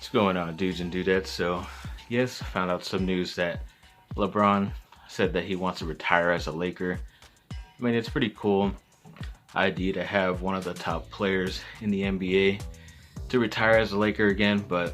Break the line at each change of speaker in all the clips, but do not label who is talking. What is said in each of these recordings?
What's going on, dudes and dudettes? So, yes, found out some news that LeBron said that he wants to retire as a Laker. I mean, it's pretty cool idea to have one of the top players in the NBA to retire as a Laker again, but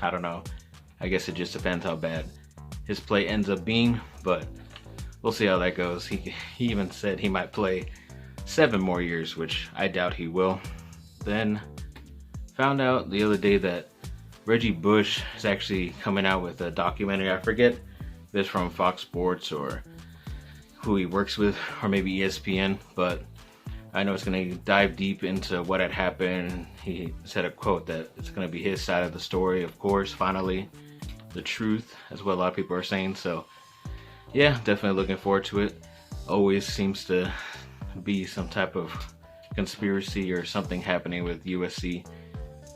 I don't know. I guess it just depends how bad his play ends up being, but we'll see how that goes. He even said he might play 7 more years, which I doubt he will. Then found out the other day that Reggie Bush is actually coming out with a documentary. I forget if it's from Fox Sports or who he works with, or maybe ESPN, but I know it's going to dive deep into what had happened. He said a quote that it's going to be his side of the story, of course, finally, the truth, as what a lot of people are saying. So, yeah, definitely looking forward to it. Always seems to be some type of conspiracy or something happening with USC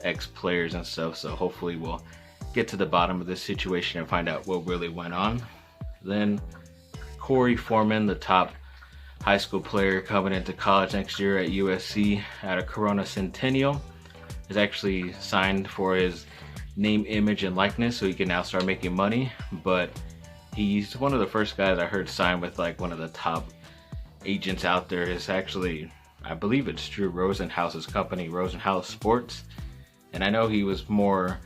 ex-players and stuff, so hopefully we'll get to the bottom of this situation and find out what really went on. Then Korey Foreman, the top high school player coming into college next year at USC at a Corona Centennial, is actually signed for his name, image, and likeness, so he can now start making money. But he's one of the first guys I heard sign with like one of the top agents out there. It's actually, I believe it's Drew Rosenhaus's company, Rosenhaus Sports. And I know he was more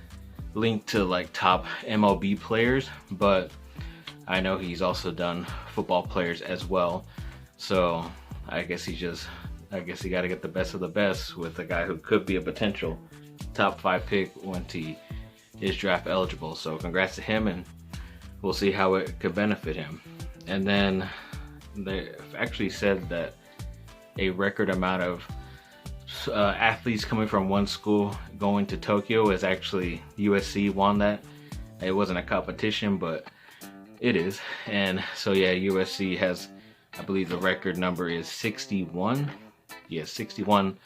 linked to like top MLB players, but I know he's also done football players as well. So I guess he got to get the best of the best with a guy who could be a potential top 5 pick once he is draft eligible. So congrats to him, and we'll see how it could benefit him. And then they've actually said that a record amount of athletes coming from one school going to Tokyo is actually USC won that. It wasn't a competition, but it is. And so yeah, USC has, I believe the record number is 61. Yeah, 61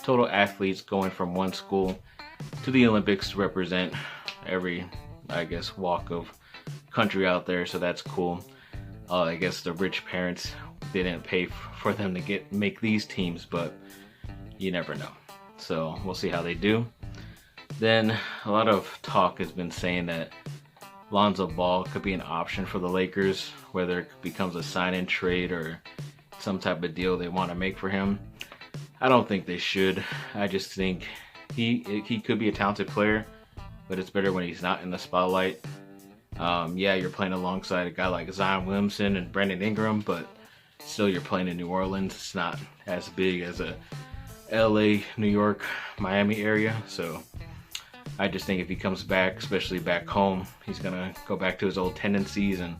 total athletes going from one school to the Olympics to represent every, I guess, walk of country out there. So that's cool. I guess the rich parents didn't pay for them to make these teams, but you never know. So we'll see how they do. Then a lot of talk has been saying that Lonzo Ball could be an option for the Lakers, whether it becomes a sign-in trade or some type of deal they want to make for him. I don't think they should. I just think he could be a talented player, but it's better when he's not in the spotlight. Yeah, you're playing alongside a guy like Zion Williamson and Brandon Ingram, but still you're playing in New Orleans. It's not as big as a LA, New York, Miami area. So I just think if he comes back, especially back home, he's gonna go back to his old tendencies and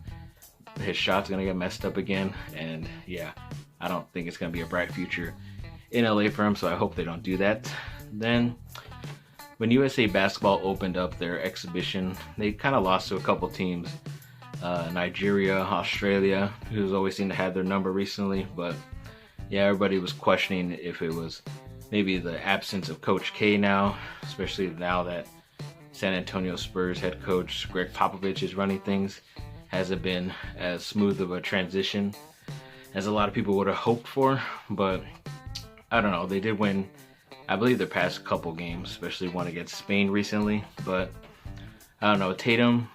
his shot's gonna get messed up again. And yeah, I don't think it's gonna be a bright future in LA for him, so I hope they don't do that. Then when USA Basketball opened up their exhibition, they kind of lost to a couple teams. Nigeria, Australia, who's always seemed to have their number recently, but yeah, everybody was questioning if it was maybe the absence of Coach K now, especially now that San Antonio Spurs head coach Greg Popovich is running things. Hasn't been as smooth of a transition as a lot of people would have hoped for, but I don't know. They did win, I believe, their past couple games, especially one against Spain recently, but I don't know. Tatum,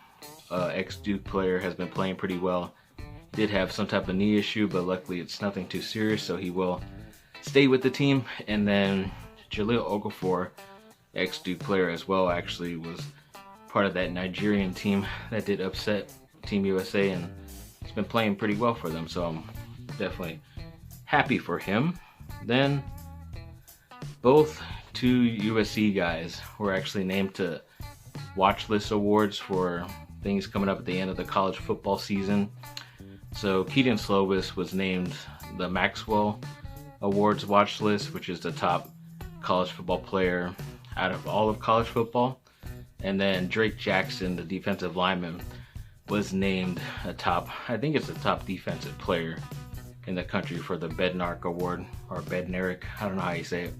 ex-Duke player, has been playing pretty well. Did have some type of knee issue, but luckily it's nothing too serious, so he will stay with the team. And then Jahlil Okafor, ex-Duke player as well, actually was part of that Nigerian team that did upset Team USA, and he's been playing pretty well for them, so I'm definitely happy for him. Then both 2 USC guys were actually named to watch list awards for things coming up at the end of the college football season. So Keaton Slovis was named the Maxwell Awards watch list, which is the top college football player out of all of college football. And then Drake Jackson, the defensive lineman, was named a top, I think it's the top defensive player in the country for the Bednarik Award, or Bednarik, I don't know how you say it.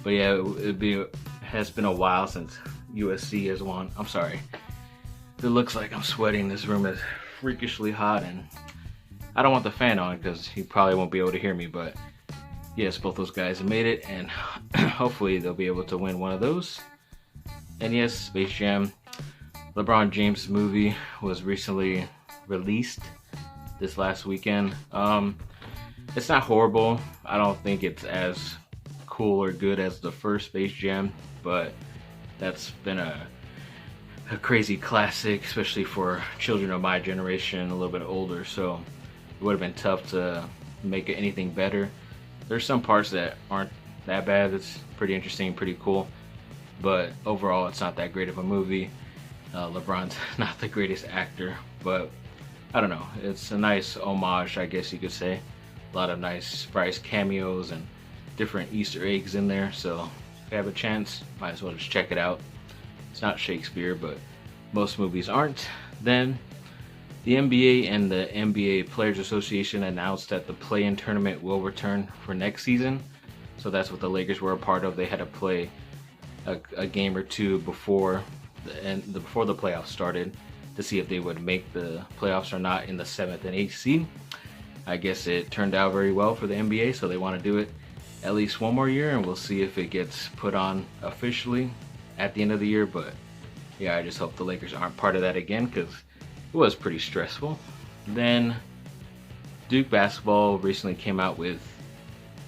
But yeah, it has been a while since USC has won. I'm sorry. It looks like I'm sweating. This room is freakishly hot, and I don't want the fan on because you probably won't be able to hear me, but yes, both those guys have made it, and hopefully they'll be able to win one of those. And yes, Space Jam, LeBron James movie was recently released this last weekend. It's not horrible. I don't think it's as cool or good as the first Space Jam, but that's been a crazy classic, especially for children of my generation, a little bit older, so it would have been tough to make it anything better. There's some parts that aren't that bad. It's pretty interesting, pretty cool, but overall it's not that great of a movie. LeBron's not the greatest actor, but I don't know, it's a nice homage, I guess you could say. A lot of nice surprise cameos and different Easter eggs in there, so if you have a chance, might as well just check it out. It's not Shakespeare, but most movies aren't. Then the NBA and the NBA Players Association announced that the play-in tournament will return for next season. So that's what the Lakers were a part of. They had to play a game or two before the playoffs started to see if they would make the playoffs or not in the 7th and 8th seed. I guess it turned out very well for the NBA, so they want to do it at least one more year, and we'll see if it gets put on officially at the end of the year. But yeah, I just hope the Lakers aren't part of that again, because it was pretty stressful. Then Duke basketball recently came out with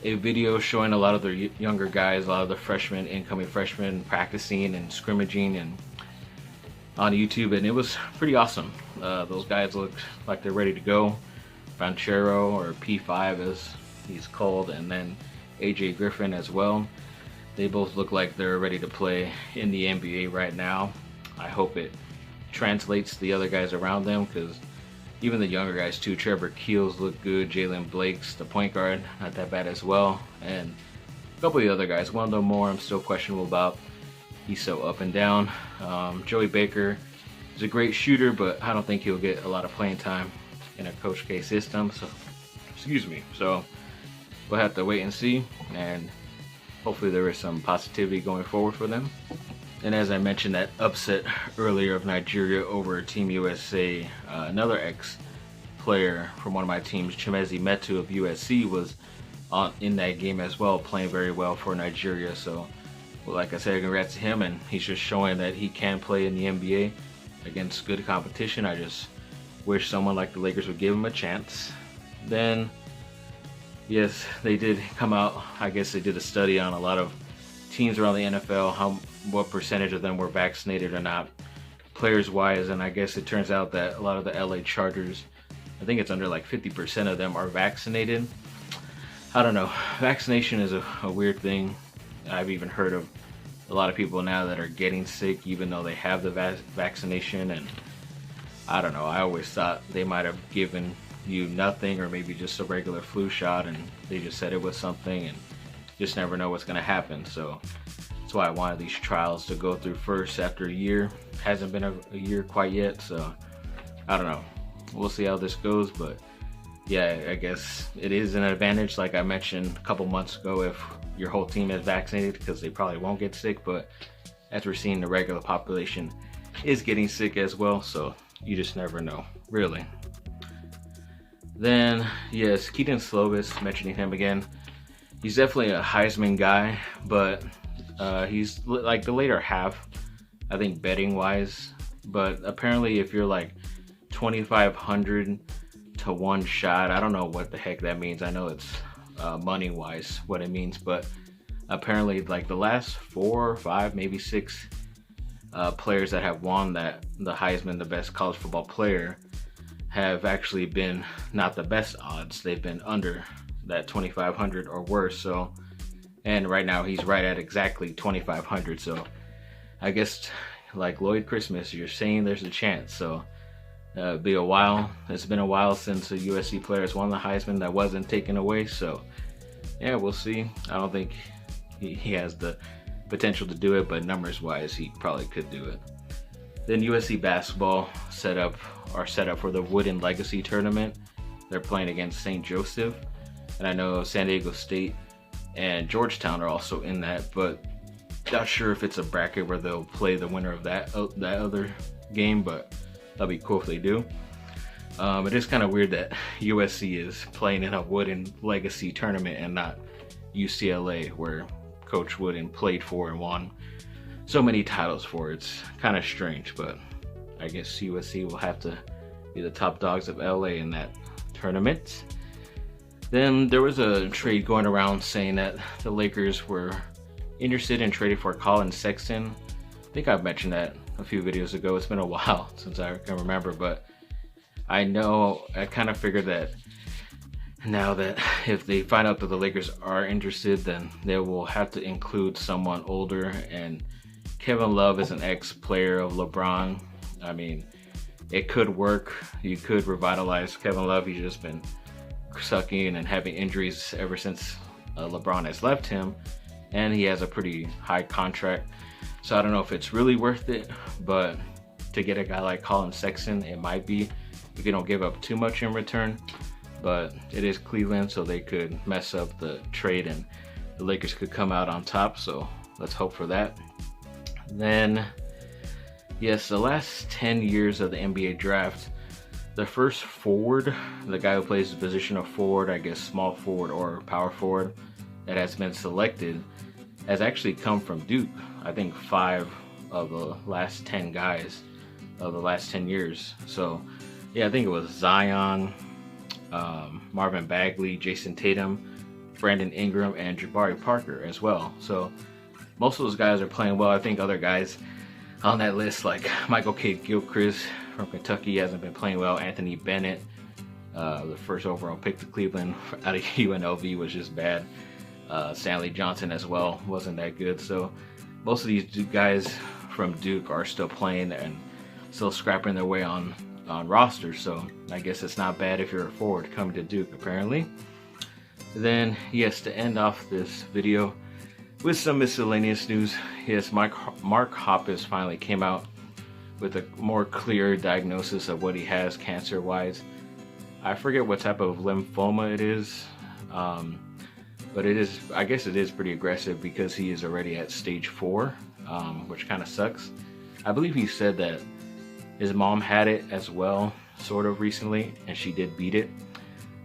a video showing a lot of their younger guys, a lot of the freshmen, incoming freshmen, practicing and scrimmaging and on YouTube, and it was pretty awesome. Those guys look like they're ready to go. Banchero, or P5 as he's called, and then AJ Griffin as well. They both look like they're ready to play in the NBA right now. I hope it translates to the other guys around them, because even the younger guys too, Trevor Keels look good, Jalen Blake's the point guard, not that bad as well, and a couple of the other guys. Wendell Moore I'm still questionable about, he's so up and down. Joey Baker is a great shooter, but I don't think he'll get a lot of playing time in a Coach K system, so so we'll have to wait and see, and hopefully there is some positivity going forward for them. And as I mentioned, that upset earlier of Nigeria over Team USA, another ex-player from one of my teams, Chimezi Metu of USC, was in that game as well, playing very well for Nigeria. So, well, like I said, congrats to him, and he's just showing that he can play in the NBA against good competition. I just wish someone like the Lakers would give him a chance. Then, yes, they did come out, I guess they did a study on a lot of teams around the NFL, what percentage of them were vaccinated or not, players wise, and I guess it turns out that a lot of the LA Chargers, I think it's under like 50% of them are vaccinated. I don't know, vaccination is a weird thing. I've even heard of a lot of people now that are getting sick even though they have the vaccination, and I don't know, I always thought they might have given you nothing, or maybe just a regular flu shot, and they just said it was something, and just never know what's going to happen. So that's why I wanted these trials to go through first after a year. Hasn't been a year quite yet, so I don't know, we'll see how this goes. But yeah, I guess it is an advantage, like I mentioned a couple months ago, if your whole team is vaccinated, because they probably won't get sick. But as we're seeing, the regular population is getting sick as well, so you just never know, really. Then, yes, Keaton Slovis, mentioning him again. He's definitely a Heisman guy, but he's like the later half, I think, betting wise. But apparently if you're like 2,500 to one shot, I don't know what the heck that means. I know it's money wise what it means, but apparently like the last 4 or 5, maybe 6 players that have won the Heisman, the best college football player, have actually been not the best odds. They've been under that 2,500 or worse. So, and right now he's right at exactly 2,500. So I guess like Lloyd Christmas, you're saying there's a chance. So it'll be a while. It's been a while since a USC player has won the Heisman that wasn't taken away. So yeah, we'll see. I don't think he has the potential to do it, but numbers wise, he probably could do it. Then USC basketball set up for the Wooden Legacy Tournament. They're playing against St. Joseph, and I know San Diego State and Georgetown are also in that, but not sure if it's a bracket where they'll play the winner of that other game, but that'd be cool if they do. It is kind of weird that USC is playing in a Wooden Legacy Tournament and not UCLA, where Coach Wooden played for and won so many titles for. It's kind of strange, but I guess USC will have to be the top dogs of LA in that tournament. Then there was a trade going around saying that the Lakers were interested in trading for Colin Sexton. I think I've mentioned that a few videos ago. It's been a while since I can remember, but I kind of figured that now that if they find out that the Lakers are interested, then they will have to include someone older, and Kevin Love is an ex-player of LeBron. I mean, it could work. You could revitalize Kevin Love. He's just been sucking and having injuries ever since LeBron has left him, and he has a pretty high contract. So I don't know if it's really worth it, but to get a guy like Colin Sexton, it might be if you don't give up too much in return. But it is Cleveland, so they could mess up the trade and the Lakers could come out on top. So let's hope for that. Then, yes, the last 10 years of the NBA draft, the first forward, the guy who plays the position of forward, I guess small forward or power forward, that has been selected has actually come from Duke. I think 5 of the last 10 guys of the last 10 years. So yeah, I think it was Zion, Marvin Bagley, Jason Tatum, Brandon Ingram, and Jabari Parker as well. So most of those guys are playing well. I think other guys on that list, like Michael Kidd-Gilchrist from Kentucky, hasn't been playing well. Anthony Bennett, the first overall pick to Cleveland out of UNLV, was just bad. Stanley Johnson as well wasn't that good. So most of these guys from Duke are still playing and still scrapping their way on rosters. So I guess it's not bad if you're a forward coming to Duke, apparently. Then, yes, to end off this video with some miscellaneous news, yes, Mark Hoppus finally came out with a more clear diagnosis of what he has cancer-wise. I forget what type of lymphoma it is, but it is, I guess it is pretty aggressive because he is already at stage 4, which kind of sucks. I believe he said that his mom had it as well, sort of recently, and she did beat it.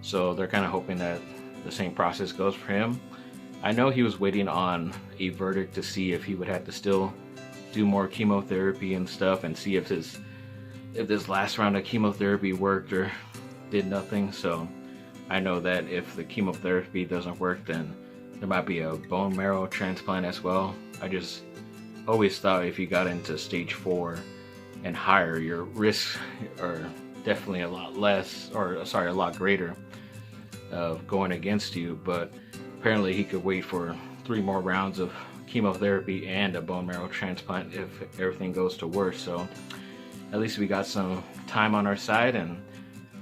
So they're kind of hoping that the same process goes for him. I know he was waiting on a verdict to see if he would have to still do more chemotherapy and stuff, and see if this last round of chemotherapy worked or did nothing. So I know that if the chemotherapy doesn't work, then there might be a bone marrow transplant as well. I just always thought if you got into stage 4 and higher, your risks are definitely a lot less, or sorry, a lot greater of going against you. But apparently he could wait for 3 more rounds of chemotherapy and a bone marrow transplant if everything goes to worse. So at least we got some time on our side, and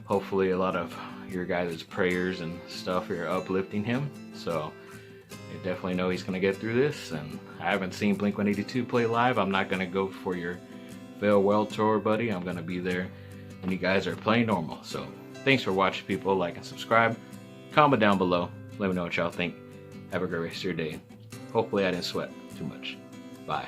hopefully a lot of your guys' prayers and stuff are uplifting him. So I definitely know he's gonna get through this. And I haven't seen Blink-182 play live. I'm not gonna go for your farewell tour, buddy. I'm gonna be there when you guys are playing normal. So thanks for watching, people. Like and subscribe, comment down below, let me know what y'all think. Have a great rest of your day. Hopefully I didn't sweat too much. Bye.